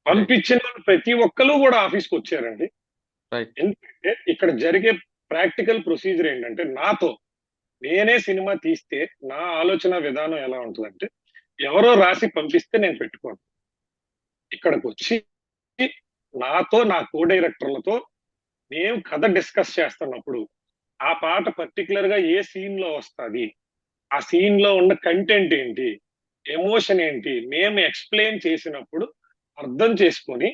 Right. పంపించిన ప్రతి ఒక్కరు కూడా ఆఫీస్కి వచ్చారండి. రైట్. ఎందుకంటే ఇక్కడ జరిగే ప్రాక్టికల్ ప్రొసీజర్ ఏంటంటే నేనే సినిమా తీస్తే నా ఆలోచన విధానం ఎలా ఉంటుందంటే ఎవరో రాసి పంపిస్తే నేను పెట్టుకోను. ఇక్కడికొచ్చి నా కో డైరెక్టర్లతో మేము కథ డిస్కస్ చేస్తున్నప్పుడు ఆ పాట పర్టికులర్ గా ఏ సీన్ లో వస్తుంది, ఆ సీన్ లో ఉన్న కంటెంట్ ఏంటి, ఎమోషన్ ఏంటి మేము ఎక్స్ప్లెయిన్ చేసినప్పుడు అర్థం చేసుకొని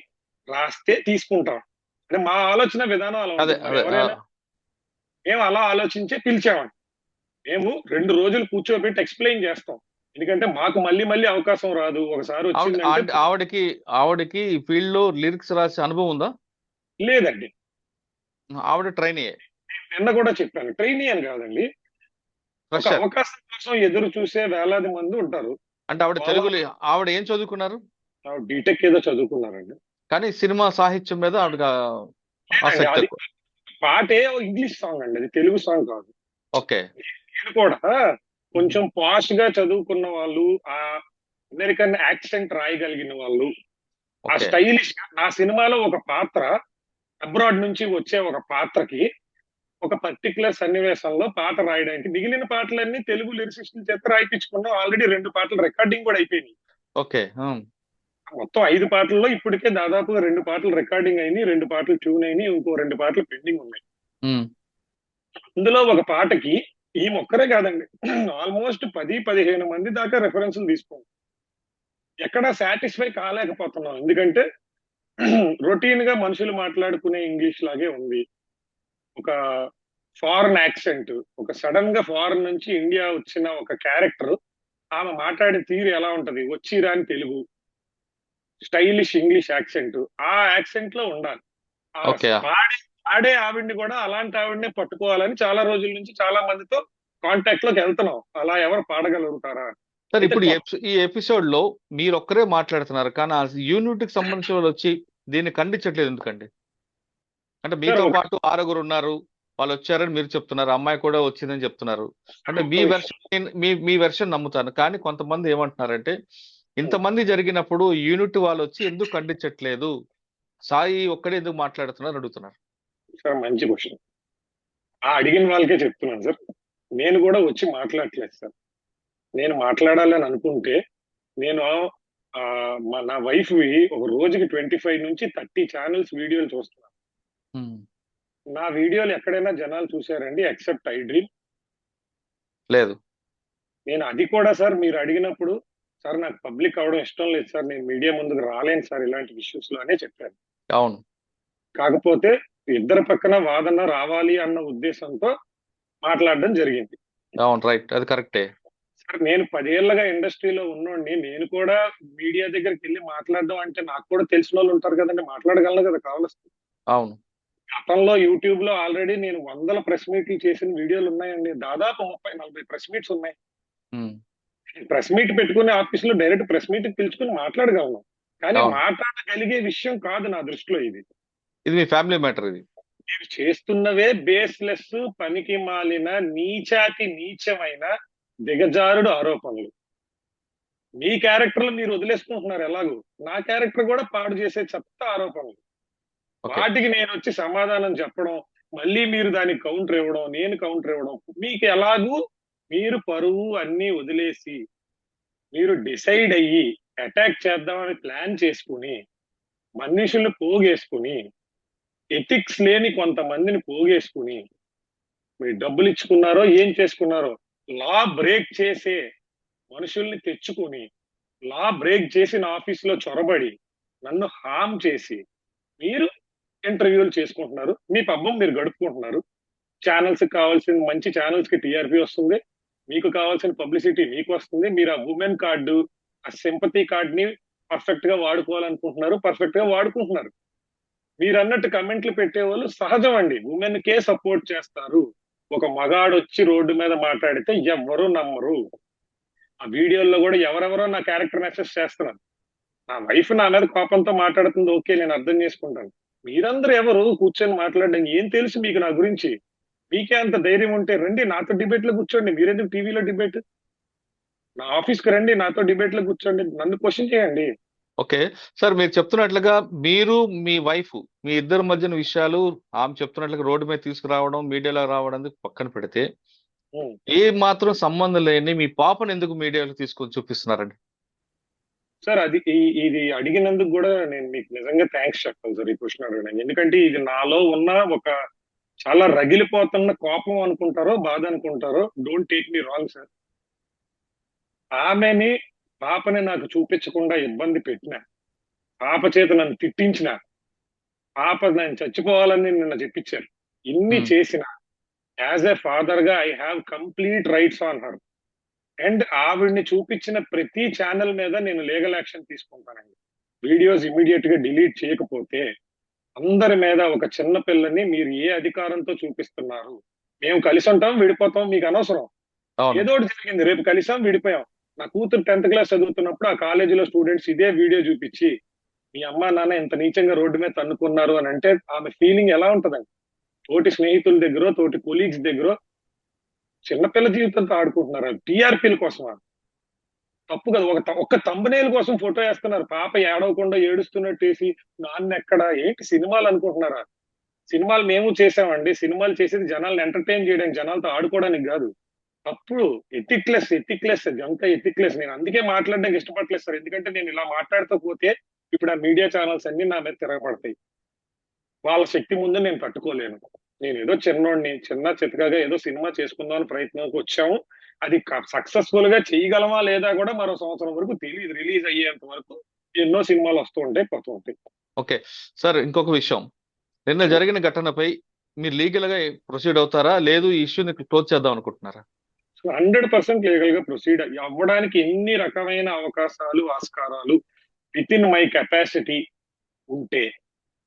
రాస్తే తీసుకుంటాం. అంటే మా ఆలోచన విధానం అలా అదే ఉంటుంది. మరి అదే ఎవరైనా మేము అలా ఆలోచించే పిలిచామండి. మేము 2 రోజులు కూర్చోబెట్టి ఎక్స్ప్లెయిన్ చేస్తాం. ఎందుకంటే మాకు మళ్ళీ మళ్ళీ అవకాశం రాదు. ఒకసారి వచ్చిందంటే ఆవిడకి ఈ ఫీల్డ్ లో లిరిక్స్ రాసే అనుభవం ఉందా? లేదండి. ఆవిడ ట్రైనీ? నిన్న కూడా చెప్పాను. ట్రైనీ అని కాదండి. ఒక ఫ్రెషర్? అవకాశం కోసం ఎదురు చూసే వేలాది మంది ఉంటారు. అంటే ఆవిడ వాళ్ళ తెలుగులో ఆవిడ ఏం చదువుకున్నారు? బీటెక్ ఏదో చదువుకున్నారండి. కానీ సినిమా సాహిత్యం మీద ఆవిడకి లేదండి. ఆసక్తి అది ఎక్కువ. పాటే ఇంగ్లీష్ సాంగ్ అండి. అది తెలుగు సాంగ్ కాదు. ఓకే. నేను కూడా కొంచెం పాష్ గా చదువుకున్న వాళ్ళు, ఆ అమెరికన్ యాక్సెంట్ రాయగలిగిన వాళ్ళు, ఆ ఓకే. స్టైలిష్ నా సినిమాలో ఒక పాత్ర అబ్రాడ్ నుంచి వచ్చే ఒక పాత్రకి ఒక పర్టికులర్ సన్నివేశంలో పాట రాయడానికి మిగిలిన పాటలన్నీ తెలుగు లిరిసిస్టుల చేత రాయిపించుకున్నాం. ఆల్రెడీ 2 పాటలు రికార్డింగ్ కూడా అయిపోయినాయి. ఓకే. మొత్తం 5 పాటల్లో ఇప్పటికే దాదాపుగా 2 పాటలు రికార్డింగ్ అయినాయి, 2 పాటలు ట్యూన్ అయినాయి, ఇంకో 2 పాటలు పెండింగ్ ఉన్నాయి. ఉమ్. ఇందులో ఒక పాటకి ఈ మొక్కరే కాదండి, ఆల్మోస్ట్ 10-15 మంది దాకా రెఫరెన్స్లు తీసుకోండి. ఎక్కడా సాటిస్ఫై కాలేకపోతున్నాం. ఎందుకంటే రొటీన్ గా మనుషులు మాట్లాడుకునే ఇంగ్లీష్ లాగే ఉంది. ఒక ఫారెన్ యాక్సెంట్, ఒక సడన్ గా ఫారెన్ నుంచి ఇండియా వచ్చిన ఒక క్యారెక్టర్, ఆమె మాట్లాడే తీరు ఎలా ఉంటది, వచ్చి రాని తెలుగు, స్టైలిష్ ఇంగ్లీష్ యాక్సెంట్, ఆ యాక్సెంట్ లో ఉండాలి. ఆ ఓకే. పాడే పాడే ఆవిడ్ని కూడా అలాంటి ఆవిడనే పట్టుకోవాలని చాలా రోజుల నుంచి చాలా మందితో కాంటాక్ట్ లోకి వెళ్తున్నాం. అలా ఎవరు పాడగలుగుతారా? సార్, అయితే ఇప్పుడు ఈ ఎపిసోడ్ లో మీరు ఒక్కరే మాట్లాడుతున్నారు, కానీ ఆ యూనిట్ కి సంబంధించిన వాళ్ళు వచ్చి దీన్ని ఖండించట్లేదు ఎందుకండి? అంటే సార్ మీతో పాటు 6గురు ఉన్నారు, వాళ్ళు వచ్చారని మీరు చెప్తున్నారు, అమ్మాయి కూడా వచ్చిందని చెప్తున్నారు. అంటే ఒక్క మీ విషయం. వెర్షన్ మీ వెర్షన్ నమ్ముతాను, కానీ కొంతమంది ఏమంటున్నారంటే ఇంతమంది జరిగినప్పుడు యూనిట్ వాళ్ళు వచ్చి ఎందుకు ఖండించట్లేదు, సాయి ఒక్కడే ఎందుకు మాట్లాడుతున్నారు అడుగుతున్నారు. సార్ మంచి క్వశ్చన్. ఆ అడిగిన వాళ్ళకే చెప్తున్నాను సార్. నేను కూడా వచ్చి మాట్లాడట్లేదు సార్. నేను మాట్లాడాలని అనుకుంటే నేను నా వైఫ్ ఒక రోజుకి 25 నుంచి 30 ఛానల్స్ వీడియోలు చూస్తున్నాను. ఉమ్. నా వీడియోలు ఎక్కడైనా జనాలు చూశారండి ఎక్సెప్ట్ ఐ డ్రీమ్? లేదు. నేను అది కూడా సార్ మీరు అడిగినప్పుడు, సార్ నాకు పబ్లిక్ అవడం ఇష్టం లేదు సార్, నేను మీడియా ముందుకు రాలేను సార్ ఇలాంటి ఇష్యూస్ లో అనే చెప్పాను. అవును. కాకపోతే ఇద్దరు పక్కన వాదన రావాలి అన్న ఉద్దేశంతో మాట్లాడడం జరిగింది. అవును. రైట్. అది కరెక్టే. సార్ నేను 10 ఏళ్లుగా ఇండస్ట్రీలో ఉన్నోడిని, నేను కూడా మీడియా దగ్గరికి వెళ్ళి మాట్లాడడం అంటే నాకు కూడా తెలిసిన వాళ్ళు ఉంటారు కదండి, మాట్లాడగలను కదా కావాల్సి. అవును. గతంలో యూట్యూబ్ లో ఆల్రెడీ నేను వందల ప్రెస్ మీట్లు చేసిన వీడియోలు ఉన్నాయండి. దాదాపు 30-40 ప్రెస్ మీట్స్ ఉన్నాయి. ఉమ్. ప్రెస్ మీట్ పెట్టుకుని ఆఫీస్ లో డైరెక్ట్ ప్రెస్ మీట్ పిలుచుకుని మాట్లాడగలను. కానీ అవును. మాట్లాడగలిగే విషయం కాదు నా దృష్టిలో ఇది. ఇది మీ ఫ్యామిలీ మ్యాటర్ ఇది. మీరు చేస్తున్నవే బేస్లెస్, పనికి మాలిన, నీచాతి నీచమైన, దిగజారుడు ఆరోపణలు. మీ క్యారెక్టర్లు మీరు వదిలేసుకుంటున్నారు ఎలాగూ. నా క్యారెక్టర్ కూడా పాడు చేసే చెత్త ఆరోపణలు. ఓకే. వాటికి నేను వచ్చి సమాధానం చెప్పడం, మళ్ళీ మీరు దానికి కౌంటర్ ఇవ్వడం, నేను కౌంటర్ ఇవ్వడం, మీకు ఎలాగూ మీరు పరువు అన్ని వదిలేసి మీరు డిసైడ్ అయ్యి అటాక్ చేద్దామని ప్లాన్ చేసుకుని మనుషుల్ని పోగేసుకుని ఎథిక్స్ లేని కొంతమందిని పోగేసుకుని మీరు డబ్బులు ఇచ్చుకున్నారో ఏం చేసుకున్నారో లా బ్రేక్ చేసే మనుషుల్ని తెచ్చుకుని లా బ్రేక్ చేసిన ఆఫీస్ లో చొరబడి నన్ను హామ్ చేసి మీరు ఇంటర్వ్యూలు చేసుకుంటున్నారు. మీ పబ్బం మీరు గడుపుకుంటున్నారు. ఛానల్స్ కి కావాల్సిన మంచి ఛానల్స్ కి టీఆర్పీ వస్తుంది, మీకు కావాల్సిన పబ్లిసిటీ మీకు వస్తుంది. మీరు ఆ ఉమెన్ కార్డు, ఆ సింపతి కార్డ్ ని పర్ఫెక్ట్ గా వాడుకోవాలనుకుంటున్నారు, పర్ఫెక్ట్ గా వాడుకుంటున్నారు. మీరు అన్నట్టు కమెంట్లు పెట్టేవాళ్ళు సహజం అండి, ఉమెన్ కే సపోర్ట్ చేస్తారు. ఒక మగాడు వచ్చి రోడ్డు మీద మాట్లాడితే ఎవ్వరూ నమ్మరు. ఆ వీడియోల్లో కూడా ఎవరెవరో నా క్యారెక్టర్ అసెస్ చేస్తున్నారు. నా వైఫ్ నా మీద కోపంతో మాట్లాడుతుంది, ఓకే నేను అర్థం చేసుకుంటాను. మీరందరూ ఎవరు కూర్చొని మాట్లాడడం? ఏం తెలుసు మీకు నా గురించి? మీకే అంత ధైర్యం ఉంటే రండి నాతో డిబేట్ లో కూర్చోండి. మీరెందుకు టీవీలో డిబేట్? నా ఆఫీస్ కి రండి, నాతో డిబేట్ లో కూర్చోండి, నన్ను క్వశ్చన్ చేయండి. ఓకే. సార్ మీరు చెప్తున్నట్లుగా మీరు, మీ వైఫ్ మీ ఇద్దరి మధ్యన విషయాలు ఆమె చెప్తున్నట్లుగా రోడ్డు మీద తీసుకురావడం, మీడియాలో రావడం పక్కన పెడితే, ఉమ్. ఏ మాత్రం సంబంధం లేని మీ పాపను ఎందుకు మీడియాలో తీసుకొని చూపిస్తున్నారండి? సార్ అది ఇది అడిగినందుకు కూడా నేను మీకు నిజంగా థ్యాంక్స్ చెప్పాలి సార్ ఈ క్వశ్చన్ అడగడానికి. ఎందుకంటే ఇది నాలో ఉన్న ఒక చాలా రగిలిపోతున్న కోపం అనుకుంటారో బాధ అనుకుంటారో, don't take me wrong sir. ఆమెని పాపని నాకు చూపించకుండా ఇబ్బంది పెట్టిన, పాప చేత నన్ను తిట్టించిన, పాప నేను చచ్చిపోవాలని నిన్న చెప్పించారు. ఇన్ని ఉమ్, చేసిన యాజ్ ఎ ఫాదర్ గా I have complete rights on her. And ఆవిడ్ని చూపించిన ప్రతి ఛానల్ మీద నేను లీగల్ యాక్షన్ తీసుకుంటానండి. వీడియోస్ ఇమీడియట్ గా డిలీట్ చేయకపోతే అందరి మీద ఒక చిన్న పిల్లని మీరు ఏ అధికారంతో చూపిస్తున్నారు? మేము కలిసి ఉంటాం, విడిపోతాం, మీకు అనవసరం. అవును. ఏదో ఒకటి జరిగింది, రేపు కలిసాం, విడిపోయాం. నా కూతురు 10th క్లాస్ చదువుతున్నప్పుడు ఆ కాలేజీలో స్టూడెంట్స్ ఇదే వీడియో చూపించి మీ అమ్మా నాన్న ఇంత నీచంగా రోడ్డు మీద తన్నుకున్నారు అని అంటే ఆమె ఫీలింగ్ ఎలా ఉంటదండి? తోటి స్నేహితుల దగ్గర, తోటి కొలీగ్స్ దగ్గర చిన్నపిల్ల జీవితంతో ఆడుకుంటున్నారు. టీఆర్పీల కోసం తప్పు కదా. ఒక్క తంబనేల్ కోసం ఫోటో వేస్తున్నారు. పాప ఏడవకుండా ఏడుస్తున్నట్టేసి నాన్న ఎక్కడ ఏంటి సినిమాలు అనుకుంటున్నారా? సినిమాలు మేము చేసామండి. సినిమాలు చేసేది జనాల్ని ఎంటర్టైన్ చేయడానికి, జనాలతో ఆడుకోవడానికి కాదు. తప్పుడు ఎథిక్లెస్ ఇదంతా ఎథిక్లెస్. నేను అందుకే మాట్లాడడానికి ఇష్టపడలేదు సార్. ఎందుకంటే నేను ఇలా మాట్లాడుతూ పోతే ఇప్పుడు ఆ మీడియా ఛానల్స్ అన్ని నా మీద తిరగబడతాయి. వాళ్ళ శక్తి ముందు నేను తట్టుకోలేను. నేను ఏదో చిన్నోడిని, చిన్న చితకగా ఏదో సినిమా చేసుకుందాం అని ప్రయత్నంకి వచ్చాము. అది సక్సెస్ఫుల్ గా చేయగలమా లేదా కూడా మరో సంవత్సరం వరకు తెలియదు. రిలీజ్ అయ్యేంత వరకు ఎన్నో సినిమాలు వస్తూ ఉంటాయి, పోతూ ఉంటాయి. ఓకే. సార్ ఇంకొక విషయం. నిన్న జరిగిన ఘటనపై మీరు లీగల్ గా ప్రొసీడ్ అవుతారా? లేదు ఈ ఇష్యూని క్లోజ్ చేద్దాం అనుకుంటున్నారా? 100% లీగల్ గా ప్రొసీడ్ అవ్వడానికి ఎన్ని రకమైన అవకాశాలు, ఆస్కారాలు విత్ ఇన్ మై కెపాసిటీ ఉంటే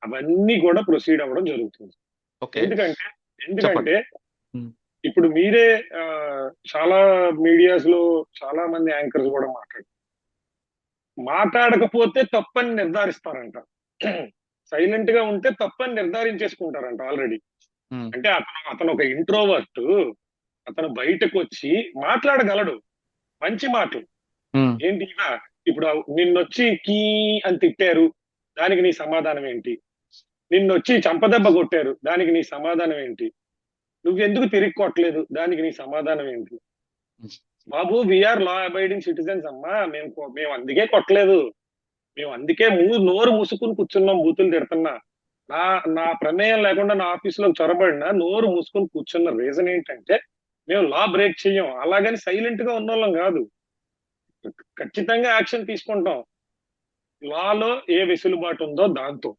అవన్నీ కూడా ప్రొసీడ్ అవ్వడం జరుగుతుంది. ఓకే. ఎందుకంటే చెప్పండి. ఎందుకంటే ఉమ్, ఇప్పుడు మీరే చాలా మీడియాస్ లో చాలా మంది యాంకర్స్ కూడా మాట్లాడకపోతే తప్పని నిర్ధారిస్తారంట. సైలెంట్ గా ఉంటే తప్పని నిర్ధారించేసుకుంటారంట ఆల్రెడీ. ఉమ్, అంటే అతను ఒక ఇంట్రోవర్ట్. అతను బయటకు వచ్చి మాట్లాడగలడు మంచి మాటలు. ఉమ్, ఏంటి ఇప్పుడు నిన్నొచ్చి కీ అని తిట్టారు, దానికి నీ సమాధానం ఏంటి? నిన్నొచ్చి చంపదెబ్బ కొట్టారు, దానికి నీ సమాధానం ఏంటి? నువ్వెందుకు తిరిగి కొట్టలేదు, దానికి నీ సమాధానం ఏంటి? ఉమ్. బాబు వీఆర్ లా అబైడింగ్ సిటిజన్స్ అమ్మా. మేము అందుకే కొట్టలేదు. మేము అందుకే నోరు మూసుకుని కూర్చున్నాం, బూతులు తిడుతున్నా. నా నా ప్రమేయం లేకుండా నా ఆఫీస్ లో చొరబడినా నోరు మూసుకుని కూర్చున్న రీజన్ ఏంటంటే మేము లా బ్రేక్ చెయ్యం. అలాగని సైలెంట్ గా ఉన్నోళ్ళం కాదు. ఖచ్చితంగా యాక్షన్ తీసుకుంటాం లాలో ఏ వెసులుబాటు ఉందో దాంతో.